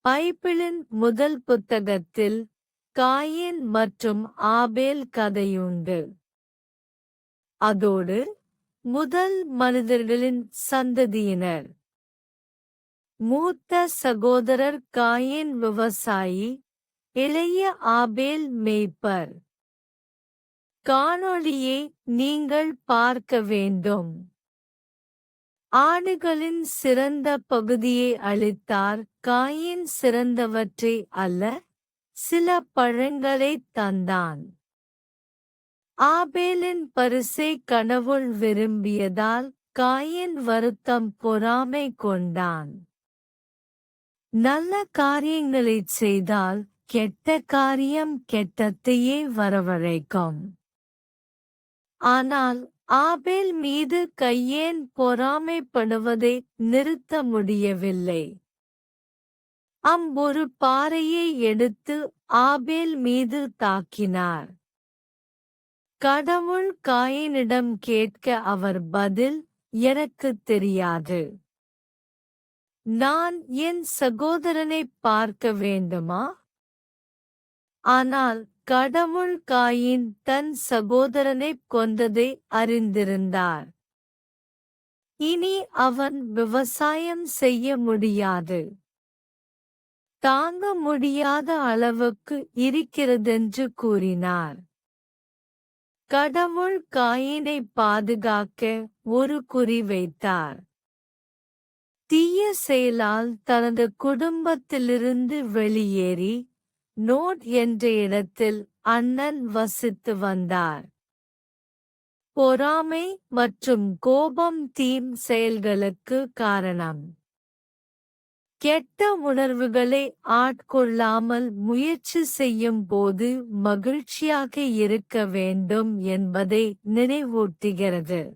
பைபிளின் முதல் புத்தகத்தில் காயின் மற்றும் ஆபேல் கதையுண்டு. அதோடு முதல் மனிதர்களின் சந்ததியினர். மூத்த சகோதரர் காயின் விவசாயி, இளைய ஆபேல் மேய்ப்பர். காணொளியை நீங்கள் பார்க்க வேண்டும். ஆடுகளின் சிறந்த பகுதியை அளித்தார். காயின் சிறந்தவற்றை அல்ல, சில பழங்களைத் தந்தான். ஆபேலின் பரிசை கடவுள் விரும்பியதால் காயின் வருத்தம் பொறாமை கொண்டான். நல்ல காரியங்களைச் செய்தால் கெட்ட காரியம் கெட்டத்தையே வரவழைக்கும். ஆனால் ஆபேல் மீது கையேன் பொறாமைப்படுவதை நிறுத்த முடியவில்லை. ஒரு பாறையை எடுத்து ஆபேல் மீது தாக்கினார். கடவுள் காயினிடம் கேட்க அவர் பதில், எனக்குத் தெரியாது. நான் என் சகோதரனைப் பார்க்க வேண்டுமா? ஆனால் கடவுள் காயின் தன் சகோதரனைக் கொன்றதை அறிந்திருந்தார். இனி அவன் விவசாயம் செய்ய முடியாது. தாங்க முடியாத அளவுக்கு இருக்கிறதென்று கூறினார். கடவுள் காயினை பாதுகாக்க ஒரு குறி வைத்தார். தீய செயலால் தனது குடும்பத்திலிருந்து வெளியேறி நோட் என்ற இடத்தில் அண்ணன் வசித்து வந்தார். பொறாமை மற்றும் கோபம் தீம் செயல்களுக்கு காரணம். கெட்ட உணர்வுகளை ஆட்கொள்ளாமல் முயற்சி செய்யும் போது மகிழ்ச்சியாக இருக்க வேண்டும் என்பதை நினைவூட்டுகிறது.